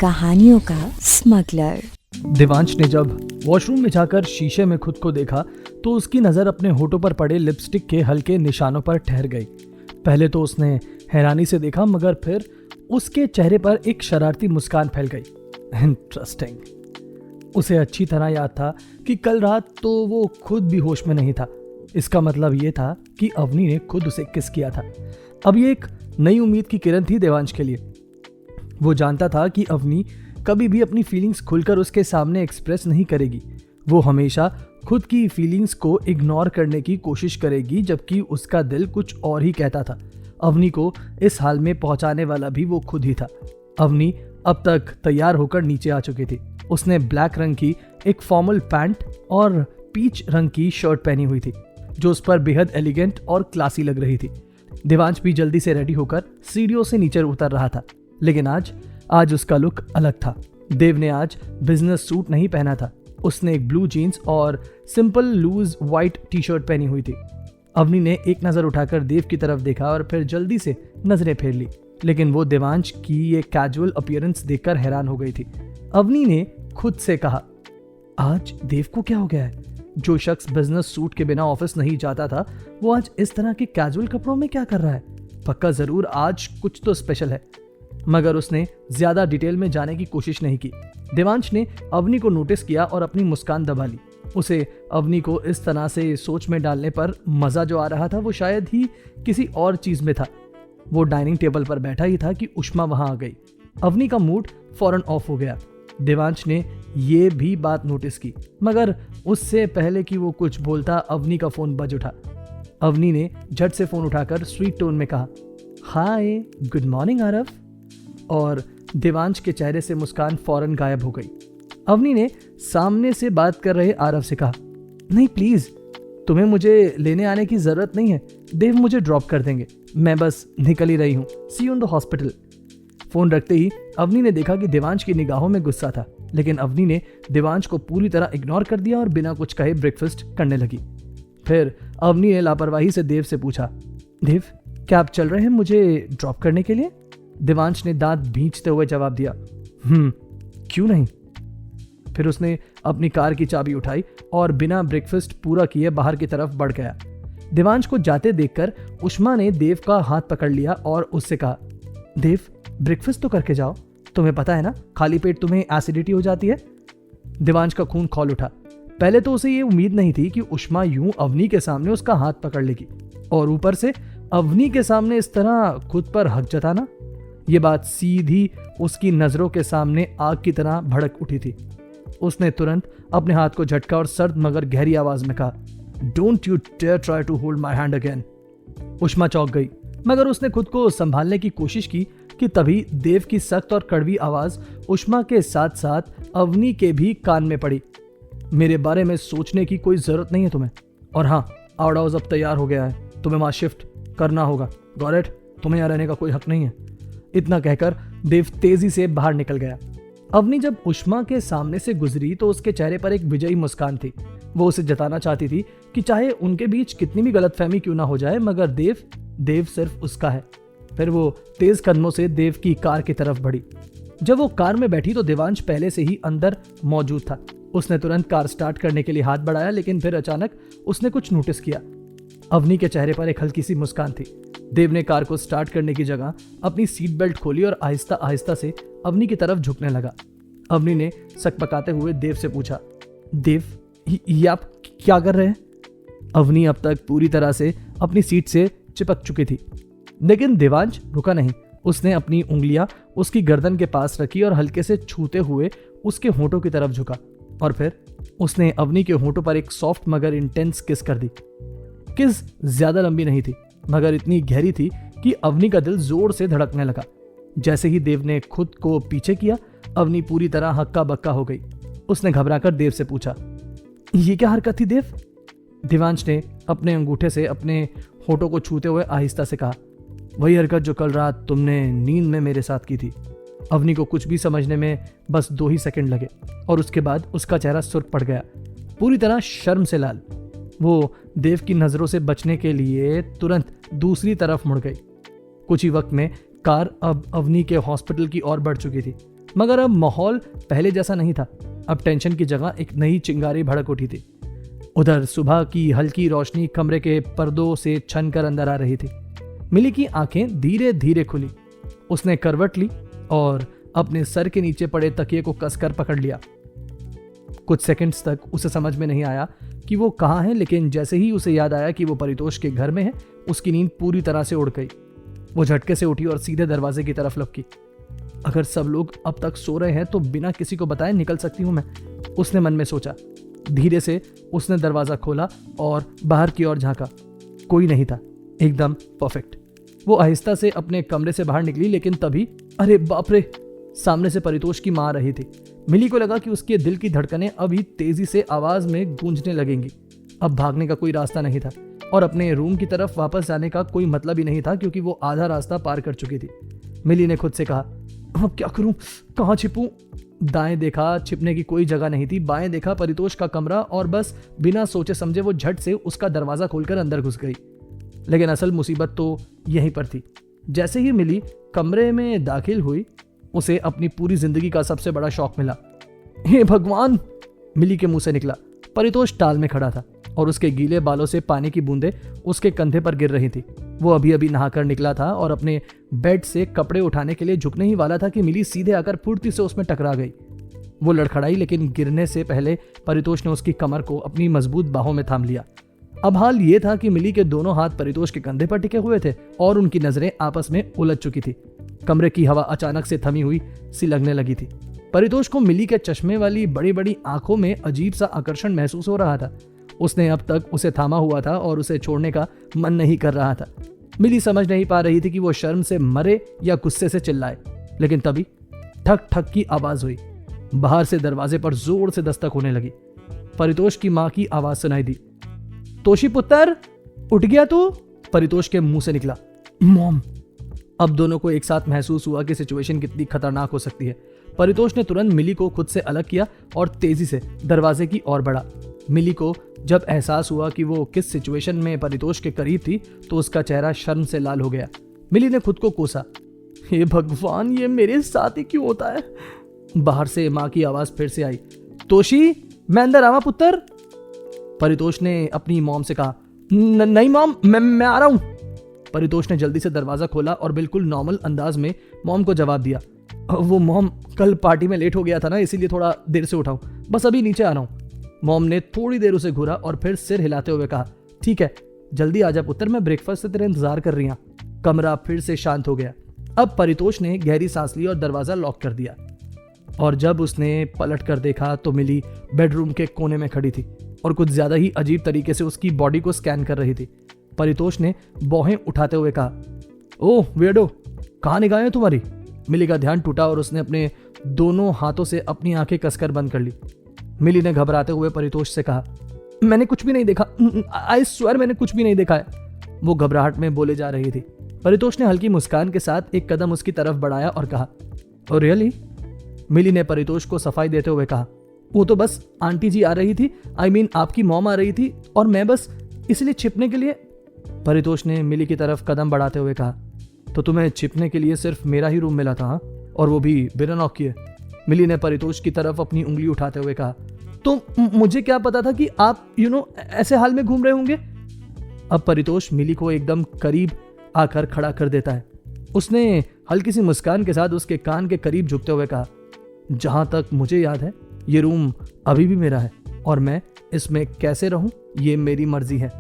कहानियों का स्मगलर। देवांश ने जब वॉशरूम में जाकर शीशे में खुद को देखा तो उसकी नज़र अपने होठों पर पड़े लिपस्टिक के हल्के निशानों पर ठहर गई। पहले तो उसने हैरानी से देखा, मगर फिर उसके चेहरे पर एक शरारती मुस्कान फैल गई। इंटरेस्टिंग। उसे अच्छी तरह याद था कि कल रात तो वो खुद भी होश में नहीं था। इसका मतलब ये था कि अवनी ने खुद उसे किस किया था। अब ये एक नई उम्मीद की किरण थी देवांश के लिए। वो जानता था कि अवनी कभी भी अपनी फीलिंग्स खुलकर उसके सामने एक्सप्रेस नहीं करेगी। वो हमेशा खुद की फीलिंग्स को इग्नोर करने की कोशिश करेगी, जबकि उसका दिल कुछ और ही कहता था। अवनी को इस हाल में पहुंचाने वाला भी वो खुद ही था। अवनी अब तक तैयार होकर नीचे आ चुकी थी। उसने ब्लैक रंग की एक फॉर्मल पैंट और पीच रंग की शर्ट पहनी हुई थी, जो उस पर बेहद एलिगेंट और क्लासी लग रही थी। देवांश भी जल्दी से रेडी होकर सीढ़ियों से नीचे उतर रहा था, लेकिन आज उसका लुक अलग था। देव ने आज बिजनेस सूट नहीं पहना था। उसने एक ब्लू जीन्स और simple loose white T shirt पहनी हुई थी। अवनी ने एक नज़र उठाकर देव की तरफ देखा और फिर जल्दी से नजरें फेर ली, लेकिन वो देवांश की ये कैजुअल अपीयरेंस देखकर हैरान हो गई थी। अवनी ने खुद से कहा, आज देव को क्या हो गया है? जो शख्स बिजनेस सूट के बिना ऑफिस नहीं जाता था, वो आज इस तरह के कैजुअल कपड़ों में क्या कर रहा है? पक्का जरूर आज कुछ तो स्पेशल है। मगर उसने ज्यादा डिटेल में जाने की कोशिश नहीं की। देवांश ने अवनी को नोटिस किया और अपनी मुस्कान दबा ली। उसे अवनी को इस तरह से सोच में डालने पर मजा जो आ रहा था, वो शायद ही किसी और चीज में था। वो डाइनिंग टेबल पर बैठा ही था कि उष्मा वहां आ गई। अवनी का मूड फौरन ऑफ हो गया। देवांश ने ये भी बात नोटिस की, मगर उससे पहले कि वो कुछ बोलता, अवनी का फोन बज उठा। अवनी ने झट से फोन उठाकर स्वीट टोन में कहा, हाय, गुड मॉर्निंग आरव। और देवांश के चेहरे से मुस्कान फौरन गायब हो गई। अवनी ने सामने से बात कर रहे आरव से कहा, नहीं प्लीज, तुम्हें मुझे लेने आने की जरूरत नहीं है। देव मुझे ड्रॉप कर देंगे, मैं बस निकल ही रही हूँ। See you in the hospital. Phone रखते ही अवनी ने देखा कि देवांश की निगाहों में गुस्सा था, लेकिन अवनी ने देवांश को पूरी तरह इग्नोर कर दिया और बिना कुछ कहे ब्रेकफास्ट करने लगी। फिर अवनी ने लापरवाही से देव से पूछा, देव क्या आप चल रहे हैं मुझे ड्रॉप करने के लिए? देवांश ने दांत भींचते हुए जवाब दिया, क्यों नहीं। फिर उसने अपनी कार की चाबी उठाई और बिना ब्रेकफास्ट पूरा किए बाहर की तरफ बढ़ गया। देवांश को जाते देखकर उष्मा ने देव का हाथ पकड़ लिया और उससे कहा, देव ब्रेकफास्ट तो करके जाओ, तुम्हें पता है ना खाली पेट तुम्हें एसिडिटी हो जाती है। देवांश का खून खौल उठा। पहले तो उसे ये उम्मीद नहीं थी कि उष्मा यूं अवनी के सामने उसका हाथ पकड़ लेगी, और ऊपर से अवनी के सामने इस तरह खुद पर हक जताना। ये बात सीधी उसकी नजरों के सामने आग की तरह भड़क उठी थी। उसने तुरंत अपने हाथ को झटका और सर्द मगर गहरी आवाज में कहा, don't you dare try to hold my hand again. Ushma चौंक गई, मगर उसने खुद को संभालने की कोशिश की कि तभी देव की सख्त और कड़वी आवाज उष्मा के साथ साथ अवनी के भी कान में पड़ी। मेरे बारे में सोचने की कोई जरूरत नहीं है तुम्हें, और हाँ, आउट हाउस अब तैयार हो गया है, तुम्हें वहां शिफ्ट करना होगा। Got it? तुम्हें यहाँ रहने का कोई हक नहीं है। इतना कहकर देव तेजी से बाहर निकल गया। अवनी जब उष्मा के सामने से गुजरी तो उसके चेहरे पर एक विजयी मुस्कान थी। वो उसे जताना चाहती थी कि चाहे उनके बीच कितनी भी गलतफहमी क्यों ना हो जाए, मगर देव सिर्फ उसका है। फिर वो तेज कदमों से देव की कार की तरफ बढ़ी। जब वो कार में बैठी तो देवांश पहले से ही अंदर मौजूद था। उसने तुरंत कार स्टार्ट करने के लिए हाथ बढ़ाया, लेकिन फिर अचानक उसने कुछ नोटिस किया। अवनी के चेहरे पर एक हल्की सी मुस्कान थी। देव ने कार को स्टार्ट करने की जगह अपनी सीट बेल्ट खोली और आहिस्ता आहिस्ता से अवनी की तरफ झुकने लगा। अवनी ने सकपकाते हुए देव से पूछा, देव ये आप क्या कर रहे हैं? अवनी अब तक पूरी तरह से अपनी सीट से चिपक चुकी थी, लेकिन देवांश रुका नहीं। उसने अपनी उंगलियां उसकी गर्दन के पास रखी और हल्के से छूते हुए उसके होंठों की तरफ झुका, और फिर उसने अवनी के होंठों पर एक सॉफ्ट मगर इंटेंस किस कर दी। किस ज्यादा लंबी नहीं थी, मगर इतनी गहरी थी कि अवनी का दिल जोर से धड़कने लगा। जैसे ही देव ने खुद को पीछे किया, अवनी पूरी तरह हक्का बक्का हो गई। उसने घबराकर देव से पूछा, ये क्या हरकत थी देव? देवांश ने अपने अंगूठे से अपने होठों को छूते हुए आहिस्ता से कहा, वही हरकत जो कल रात तुमने नींद में मेरे साथ की थी। अवनी को कुछ भी समझने में बस 2 ही सेकंड लगे, और उसके बाद उसका चेहरा सुर्ख पड़ गया, पूरी तरह शर्म से लाल। वो देव की नजरों से बचने के लिए तुरंत दूसरी तरफ मुड़ गई। कुछ ही वक्त में कार अब अवनी के हॉस्पिटल की ओर बढ़ चुकी थी। मगर अब माहौल पहले जैसा नहीं था। अब टेंशन की जगह एक नई चिंगारी भड़क उठी थी। उधर सुबह की हल्की रोशनी कमरे के पर्दों से छन कर अंदर आ रही थी। मिली की आंखें धीरे धीरे खुली। उसने करवट ली और अपने सर के नीचे पड़े तकिए को कसकर पकड़ लिया। कुछ सेकंड्स तक उसे समझ में नहीं आया कि वो कहाँ है, लेकिन जैसे ही उसे याद आया कि वो परितोष के घर में है, उसकी नींद पूरी तरह से उड़ गई। वो झटके से उठी और सीधे दरवाजे की तरफ लपकी। अगर सब लोग अब तक सो रहे हैं तो बिना किसी को बताए निकल सकती हूं मैं, उसने मन में सोचा। धीरे से उसने दरवाजा खोला और बाहर की ओर झांका। कोई नहीं था, एकदम परफेक्ट। वो आहिस्ता से अपने कमरे से बाहर निकली, लेकिन तभी अरे बाप रे, सामने से परितोष की मां आ रही थी। मिली को लगा कि उसके दिल की धड़कनें अभी तेजी से आवाज में गूंजने लगेंगी। अब भागने का कोई रास्ता नहीं था और अपने रूम की तरफ वापस जाने का कोई मतलब ही नहीं था, क्योंकि वो आधा रास्ता पार कर चुकी थी। मिली ने खुद से कहा, अब क्या करूं, कहां छिपूं? दाएं देखा, छिपने की कोई जगह नहीं थी। बाएं देखा, परितोष का कमरा, और बस बिना सोचे समझे वो झट से उसका दरवाजा खोलकर अंदर घुस गई। लेकिन असल मुसीबत तो यहीं पर थी। जैसे ही मिली कमरे में दाखिल हुई, उसे अपनी पूरी जिंदगी का सबसे बड़ा शॉक मिला। हे भगवान, मिली के मुंह से निकला। परितोष टाल में खड़ा था और उसके गीले बालों से पानी की बूंदें उसके कंधे पर गिर रही थी। वो अभी अभी नहाकर निकला था और अपने बेड से कपड़े उठाने के लिए झुकने ही वाला था कि मिली सीधे आकर फुर्ती से उसमें टकरा गई। वो लड़खड़ाई, लेकिन गिरने से पहले परितोष ने उसकी कमर को अपनी मजबूत बाहों में थाम लिया। अब हाल ये था कि मिली के दोनों हाथ परितोष के कंधे पर टिके हुए थे और उनकी नजरें आपस में उलझ चुकी थी। कमरे की हवा अचानक से थमी हुई सी लगने लगी थी। परितोष को मिली के चश्मे वाली बड़ी बड़ी आंखों में अजीब सा आकर्षण महसूस हो रहा था। उसने अब तक उसे थामा हुआ था और उसे छोड़ने का मन नहीं कर रहा था। मिली समझ नहीं पा रही थी कि वो शर्म से मरे या गुस्से से चिल्लाए। लेकिन तभी ठक ठक की आवाज हुई। बाहर से दरवाजे पर जोर से दस्तक होने लगी। परितोष की मां की आवाज सुनाई दी, तोशी पुत्र, उठ गया तू? परितोष के मुंह से निकला, मॉम। अब दोनों को एक साथ महसूस हुआ कि सिचुएशन कितनी खतरनाक हो सकती है। परितोष ने तुरंत मिली को खुद से अलग किया और तेजी से दरवाजे की ओर बढ़ा। मिली को जब एहसास हुआ कि वो किस सिचुएशन में परितोष के करीब थी, तो उसका चेहरा शर्म से लाल हो गया। मिली ने खुद को कोसा, हे भगवान, ये मेरे साथ ही क्यों होता है? बाहर से मां की आवाज फिर से आई, तोशी, मैं अंदर आवा पुत्र? परितोष ने अपनी मॉम से कहा, नहीं मॉम, मैं आ रहा हूं। परितोष ने जल्दी से दरवाजा खोला और बिल्कुल नॉर्मल अंदाज में मॉम को जवाब दिया, वो मॉम, कल पार्टी में लेट हो गया था ना, इसीलिए थोड़ा देर से उठाऊं, बस अभी नीचे आ रहा हूं। मॉम ने थोड़ी देर उसे घूरा और फिर सिर हिलाते हुए कहा, ठीक है, जल्दी आजा पुत्र, मैं ब्रेकफास्ट से तेरा इंतजार कर रही हूं। कमरा फिर से शांत हो गया। अब परितोष ने गहरी सांस ली और दरवाजा लॉक कर दिया। और जब उसने पलट कर देखा तो मिली बेडरूम के कोने में खड़ी थी और कुछ ज्यादा ही अजीब तरीके से उसकी बॉडी को स्कैन कर रही थी। परितोष ने बाहें उठाते हुए कहा, ओह वेडो, कहाँ निगाहें हैं तुम्हारी? मिली का ध्यान टूटा और उसने अपने दोनों हाथों से अपनी आंखें कसकर बंद कर ली। मिली ने घबराते हुए परितोष से कहा, मैंने कुछ भी नहीं देखा, आई स्वेयर मैंने कुछ भी नहीं देखा है। वो घबराहट में बोले जा रही थी। परितोष ने हल्की मुस्कान के साथ एक कदम उसकी तरफ बढ़ाया और कहा, ओ रियली? मिली ने परितोष को सफाई देते हुए कहा, वो तो बस आंटी जी आ रही थी, आई मीन आपकी मॉम आ रही थी, और मैं बस इसलिए छिपने के लिए। परितोष ने मिली की तरफ कदम बढ़ाते हुए कहा, तो तुम्हें छिपने के लिए सिर्फ मेरा ही रूम मिला था? हाँ, और वो भी बिना नॉक किए? मिली ने परितोष की तरफ अपनी उंगली उठाते हुए कहा, तो मुझे क्या पता था कि आप ऐसे हाल में घूम रहे होंगे? अब परितोष मिली को एकदम करीब आकर खड़ा कर देता है। उसने हल्की सी मुस्कान के साथ उसके कान के करीब झुकते हुए कहा, जहां तक मुझे याद है ये रूम अभी भी मेरा है और मैं इसमें कैसे रहूं ये मेरी मर्जी है।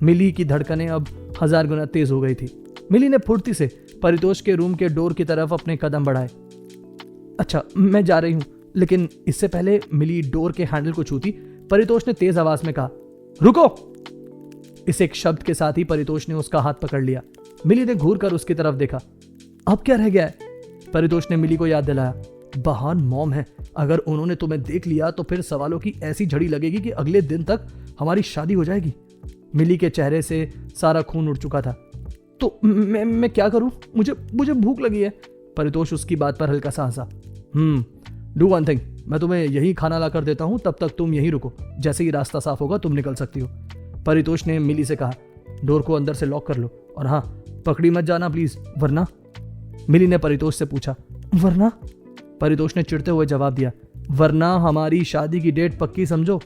मिली की धड़कनें अब 1000 गुना तेज हो गई थी। मिली ने फुर्ती से परितोष के रूम के डोर की तरफ अपने कदम बढ़ाए। अच्छा, मैं जा रही हूं, लेकिन इससे पहले मिली डोर के हैंडल को छूती, परितोष ने तेज आवाज में कहा, रुको। इस एक शब्द के साथ ही परितोष ने उसका हाथ पकड़ लिया। मिली ने घूर कर उसकी तरफ देखा। अब क्या रह गया है? परितोष ने मिली को याद दिलाया, बाहर मॉम है, अगर उन्होंने तुम्हें देख लिया तो फिर सवालों की ऐसी झड़ी लगेगी कि अगले दिन तक हमारी शादी हो जाएगी। मिली के चेहरे से सारा खून उड़ चुका था। तो मैं क्या करूं? मुझे भूख लगी है। परितोष उसकी बात पर हल्का सा हंसा। डू वन थिंग, मैं तुम्हें यही खाना ला कर देता हूं, तब तक तुम यहीं रुको, जैसे ही रास्ता साफ होगा तुम निकल सकती हो। परितोष ने मिली से कहा, डोर को अंदर से लॉक कर लो, और हाँ, पकड़ी मत जाना प्लीज, वरना। मिली ने परितोष से पूछा, वरना? परितोष ने चिढ़ते हुए जवाब दिया, वरना हमारी शादी की डेट पक्की समझो।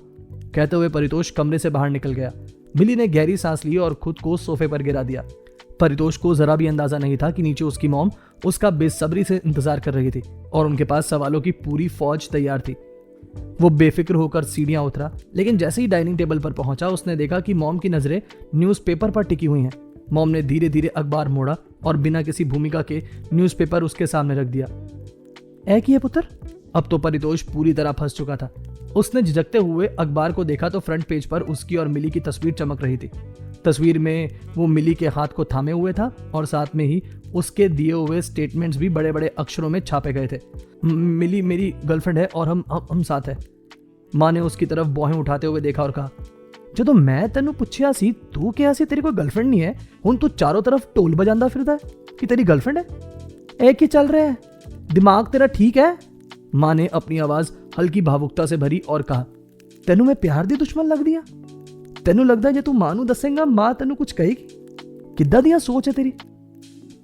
कहते हुए परितोष कमरे से बाहर निकल गया। मिली ने गहरी सांस ली और खुद को सोफे पर गिरा दिया। परितोष को जरा भी अंदाजा नहीं था कि नीचे उसकी मॉम उसका बेसब्री से इंतजार कर रही थी और उनके पास सवालों की पूरी फौज तैयार थी। वो बेफिक्र होकर सीढ़ियां उतरा, लेकिन जैसे ही डाइनिंग टेबल पर पहुंचा उसने देखा कि मॉम की नजरें न्यूज़पेपर पर टिकी हुई हैं। मॉम ने धीरे धीरे अखबार मोड़ा और बिना किसी भूमिका के न्यूज़पेपर उसके सामने रख दिया। ऐ किए पुत्र। अब तो परितोष पूरी तरह फंस चुका था। उसने झिझकते हुए अखबार को देखा तो फ्रंट पेज पर उसकी और मिली की तस्वीर चमक रही थी। तस्वीर में वो मिली के हाथ को थामे हुए था और साथ में ही उसके दिए हुए स्टेटमेंट्स भी बड़े बड़े अक्षरों में छापे गए थे। मिली मेरी गर्लफ्रेंड है और हम साथ हैं। माँ ने उसकी तरफ बाहें उठाते हुए देखा और कहा, जो मैं तेनू पुछया सी तू क्या सी तेरी कोई गर्लफ्रेंड नहीं है, हुण तू चारों तरफ ढोल बजांदा फिरदा है कि तेरी गर्लफ्रेंड है। ए की चल रहा है, दिमाग तेरा ठीक है? माँ ने अपनी आवाज हल्की भावुकता से भरी और कहा, तेनू मैं प्यार दी दुश्मन लग दिया? तेनू लगदा जे तू मां नू दसेगा मां तेनू कुछ कहेगी? किद्दां दियां सोच है तेरी?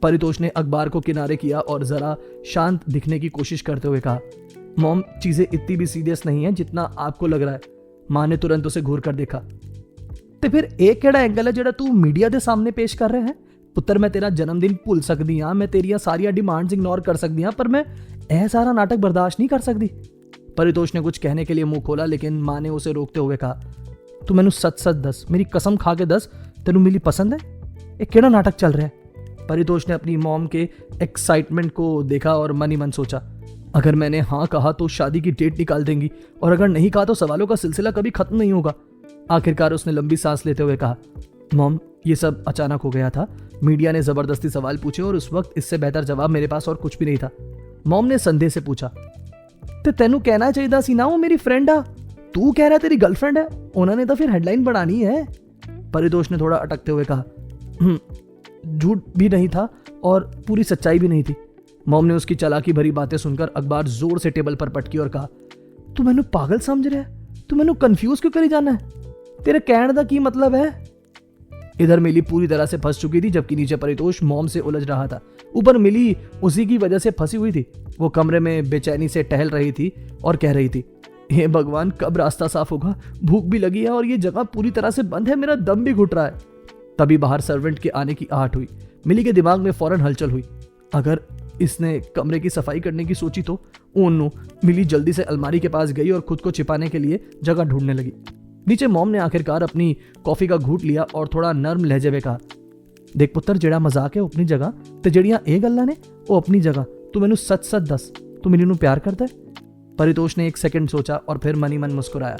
परितोष ने अखबार को किनारे किया और जरा शांत दिखने की कोशिश करते हुए कहा, मॉम चीजें इतनी भी सीरियस नहीं है जितना आपको लग रहा है। मां ने तुरंत उसे घूर कर देखा। ते फिर एक केड़ा एंगल है जेड़ा तू मीडिया दे सामने पेश कर रहे हैं? पुत्र मैं तेरा जन्मदिन भूल सकदी हां, मैं तेरिया सारिया डिमांड्स इग्नोर कर सकदी हां, पर मैं यह सारा नाटक बर्दाश्त नहीं कर सकती। परितोष ने कुछ कहने के लिए मुंह खोला, लेकिन मां ने उसे रोकते हुए कहा, तू मैनू सच सच दस, मेरी कसम खा के दस, तेनू मिली पसंद है? ये केड़ा नाटक चल रहा है? परितोष ने अपनी मॉम के एक्साइटमेंट को देखा और मन ही मन सोचा, अगर मैंने हाँ कहा तो शादी की डेट निकाल देंगी और अगर नहीं कहा तो सवालों का सिलसिला कभी खत्म नहीं होगा। आखिरकार उसने लंबी सांस लेते हुए कहा, मॉम ये सब अचानक हो गया था। मीडिया ने जबरदस्ती सवाल पूछे और उस वक्त इससे बेहतर जवाब मेरे पास और कुछ भी नहीं था। मॉम ने संदेह से पूछा, ते तेनू कहना चाहिए सी ना वो मेरी फ्रेंड आ, तू कह रहा है तेरी गर्लफ्रेंड है, उन्होंने तो फिर हेडलाइन बनानी है। परितोष ने थोड़ा अटकते हुए कहा, झूठ भी नहीं था और पूरी सच्चाई भी नहीं थी। मॉम ने उसकी चालाकी भरी बातें सुनकर अखबार जोर से टेबल पर पटकी और कहा, तू मैनू पागल समझ रहा है? तू मैनू कंफ्यूज क्यों करी जाना है? तेरे कहने का की मतलब है? इधर मिली पूरी तरह से फंस चुकी थी, जबकि नीचे परितोष मॉम से उलझ रहा था। ऊपर मिली उसी की वजह से फंसी हुई थी। वो कमरे में बेचैनी से टहल रही थी और कह रही थी, हे भगवान कब रास्ता साफ होगा, भूख भी लगी है और ये जगह पूरी तरह से बंद है, मेरा दम भी घुट रहा है। तभी बाहर सर्वेंट के आने की आहट हुई। मिली के दिमाग में फौरन हलचल हुई। अगर इसने कमरे की सफाई करने की सोची तो ओनो। मिली जल्दी से अलमारी के पास गई और खुद को छिपाने के लिए जगह ढूंढने लगी। नीचे मॉम ने आखिरकार अपनी कॉफी का घूंट लिया और थोड़ा नर्म लहजे में कहा, देख पुत्र जेड़ा मजाक है वो अपनी जगह ते जेड़ियां ए गल्लां ने वो अपनी जगह। तू मैनू सच सच दस, तू मिली नू प्यार करता है? परितोष ने एक सेकंड सोचा और फिर मनी मन मुस्कुराया।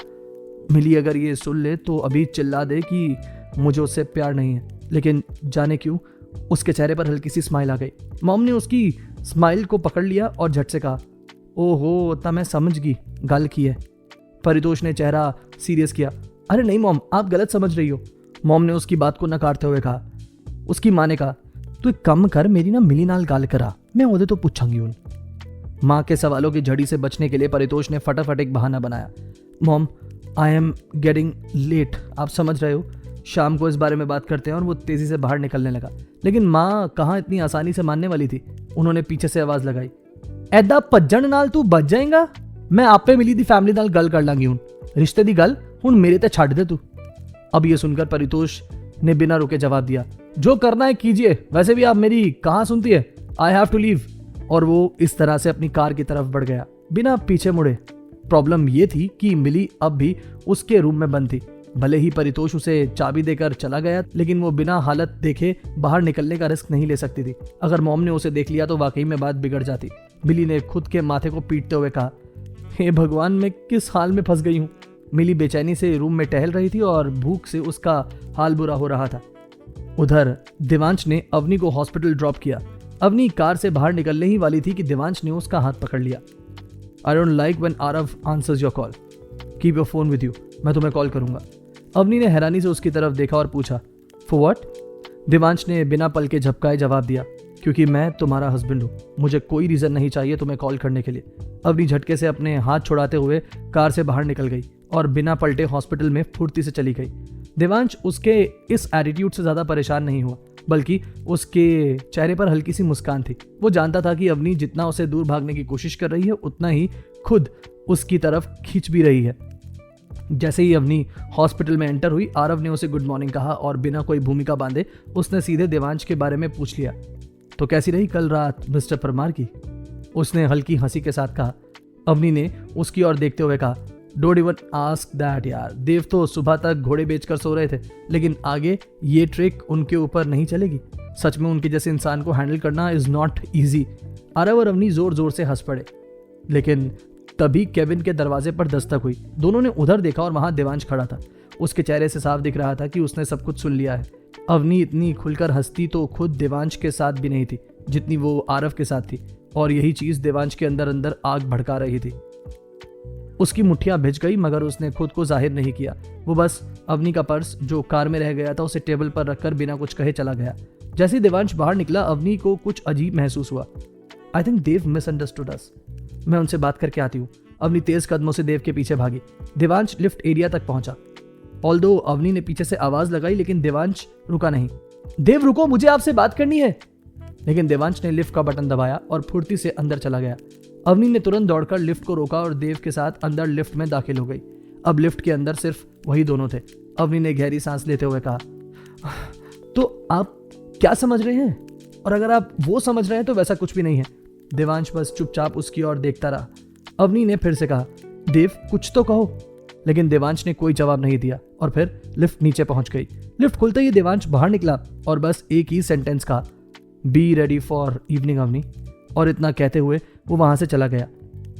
मिली अगर ये सुन ले तो अभी चिल्ला दे कि मुझे उससे प्यार नहीं है, लेकिन जाने क्यों उसके चेहरे पर हल्की सी स्माइल आ गई। मॉम ने उसकी स्माइल को पकड़ लिया और झट से कहा, ओहो ता मैं समझ गई गल की है। परितोष ने चेहरा सीरियस किया, अरे नहीं मॉम आप गलत समझ रही हो। मॉम ने उसकी बात को नकारते हुए कहा। उसकी माँ ने कहा, तू एक कम कर, मेरी ना मिली नाल गल करा, मैं ओदे तो पूछांगी उन। माँ के सवालों की झड़ी से बचने के लिए परितोष ने फटाफट एक बहाना बनाया, mom I am getting late, आप समझ रहे हो, शाम को इस बारे में बात करते हैं। और वो तेजी से बाहर निकलने लगा, लेकिन माँ कहाँ इतनी आसानी से मानने वाली थी। उन्होंने पीछे से आवाज लगाई, ऐदा भज्जण नाल तू बच जाएगा, मैं आपे मिली दी फैमिली नाल गल कर लांगी, हुण रिश्ते दी गल हुण मेरे ते छड्ड दे तू। अब ये सुनकर परितोष ने बिना रुके जवाब दिया, जो करना है कीजिए, वैसे भी आप मेरी कहाँ सुनती है, आई हैव टू लीव। और वो इस तरह से अपनी कार की तरफ बढ़ गया बिना पीछे मुड़े। प्रॉब्लम ये थी कि मिली अब भी उसके रूम में बंद थी। भले ही परितोष उसे चाबी देकर चला गया, लेकिन वो बिना हालत देखे बाहर निकलने का रिस्क नहीं ले सकती थी। अगर मॉम ने उसे देख लिया तो वाकई में बात बिगड़ जाती। मिली ने खुद के माथे को पीटते हुए कहा, हे भगवान मैं किस हाल में फंस गई हूँ। मिली बेचैनी से रूम में टहल रही थी और भूख से उसका हाल बुरा हो रहा था। उधर देवांश ने अवनी को हॉस्पिटल ड्रॉप किया। अवनी कार से बाहर निकलने ही वाली थी कि देवांश ने उसका हाथ पकड़ लिया। I don't like when Aarav answers your call, keep your phone with you, मैं तुम्हें कॉल करूंगा। अवनी ने हैरानी से उसकी तरफ देखा और पूछा, फॉर व्हाट? देवांश ने बिना पल के झपकाए जवाब दिया, क्योंकि मैं तुम्हारा हस्बैंड हूँ, मुझे कोई रीजन नहीं चाहिए तुम्हें कॉल करने के लिए। अवनी झटके से अपने हाथ छुड़ाते हुए कार से बाहर निकल गई और बिना पलटे हॉस्पिटल में फुर्ती से चली गई। देवांश उसके इस एटीट्यूड से ज्यादा परेशान नहीं हुआ। बल्कि उसके चेहरे पर हल्की सी मुस्कान थी। वो जानता था कि अवनी जितना उसे दूर भागने की कोशिश कर रही है उतना ही खुद उसकी तरफ खींच भी रही है। जैसे ही अवनी हॉस्पिटल में एंटर हुई, आरव ने उसे गुड मॉर्निंग कहा और बिना कोई भूमिका बांधे उसने सीधे देवांश के बारे में पूछ लिया। तो कैसी रही कल रात मिस्टर परमार की? उसने हल्की हंसी के साथ कहा। अवनी ने उसकी ओर देखते हुए कहा, डोंट इवन आस्क दैट यार, देव तो सुबह तक घोड़े बेचकर सो रहे थे, लेकिन आगे ये ट्रिक उनके ऊपर नहीं चलेगी। सच में उनके जैसे इंसान को हैंडल करना इज नॉट ईजी। आरव और अवनी जोर जोर से हंस पड़े, लेकिन तभी केविन के दरवाजे पर दस्तक हुई। दोनों ने उधर देखा और वहां देवांश खड़ा था। उसके चेहरे से साफ दिख रहा था कि उसने सब कुछ सुन लिया है। अवनी इतनी खुलकर हंसती तो खुद देवांश के साथ भी नहीं थी जितनी वो आरव के साथ थी, और यही चीज देवांश के अंदर अंदर आग भड़का रही थी। उसकी मुट्ठियां भिज गई, मगर उसने खुद को जाहिर नहीं किया। वो बस अवनी का पर्स जो कार में रह गया था उसे टेबल पर रखकर बिना कुछ कहे चला गया। जैसे ही देवांश बाहर निकला, अवनी को कुछ अजीब महसूस हुआ। आई थिंक देव मिसअंडरस्टूड अस, मैं उनसे बात करके आती हूँ। अवनी तेज कदमों से देव के पीछे भागी। देवांश लिफ्ट एरिया तक पहुंचा। ऑल्दो अवनी ने पीछे से आवाज लगाई, लेकिन देवांश रुका नहीं। देव रुको, मुझे आपसे बात करनी है। लेकिन देवांश ने लिफ्ट का बटन दबाया और फुर्ती से अंदर चला गया। अवनी ने तुरंत दौड़कर लिफ्ट को रोका और देव के साथ अंदर लिफ्ट में दाखिल हो गई। अब लिफ्ट के अंदर सिर्फ वही दोनों थे। अवनी ने गहरी सांस लेते हुए कहा, तो आप क्या समझ रहे हैं? और अगर आप वो समझ रहे हैं तो वैसा कुछ भी नहीं है। देवांश बस चुपचाप उसकी ओर देखता रहा। अवनी ने फिर से कहा, देव कुछ तो कहो। लेकिन देवांश ने कोई जवाब नहीं दिया और फिर लिफ्ट नीचे पहुंच गई। लिफ्ट खुलते ही देवांश बाहर निकला और बस एक ही सेंटेंस कहा, be ready for evening Avani, और इतना कहते हुए वो वहां से चला गया।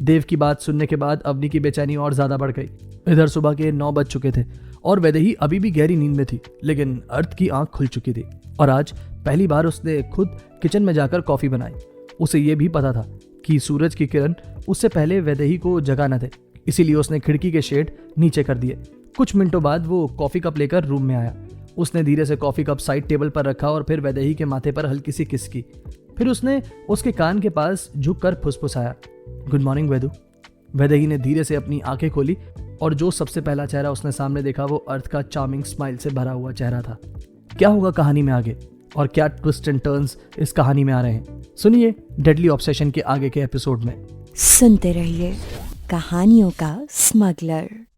देव की बात सुनने के बाद अवनी की बेचैनी और ज्यादा बढ़ गई। इधर सुबह के 9 बज चुके थे और वैदेही अभी भी गहरी नींद में थी, लेकिन अर्थ की आंख खुल चुकी थी और आज पहली बार उसने खुद किचन में जाकर कॉफी बनाई। उसे ये भी पता था कि सूरज की किरण उससे पहले वैदेही को जगा न दे, इसीलिए उसने खिड़की के शेड नीचे कर दिए। कुछ मिनटों बाद वो कॉफी कप लेकर रूम में आया। उसने धीरे से कॉफी कप साइड टेबल पर रखा और फिर वैदेही के माथे पर हल्की सी किस की। फिर उसने उसके कान के पास झुककर फुसफुसाया, गुड मॉर्निंग वैदू। वैदेही ने धीरे से अपनी आंखें खोली और जो सबसे पहला चेहरा उसने सामने देखा वो अर्थ का चार्मिंग स्माइल से भरा हुआ चेहरा था। क्या होगा कहानी में आगे और क्या ट्विस्ट एंड टर्न्स इस कहानी में आ रहे हैं, सुनिए डेडली ऑब्सेशन के आगे के एपिसोड में। सुनते रहिए कहानियों का स्मगलर।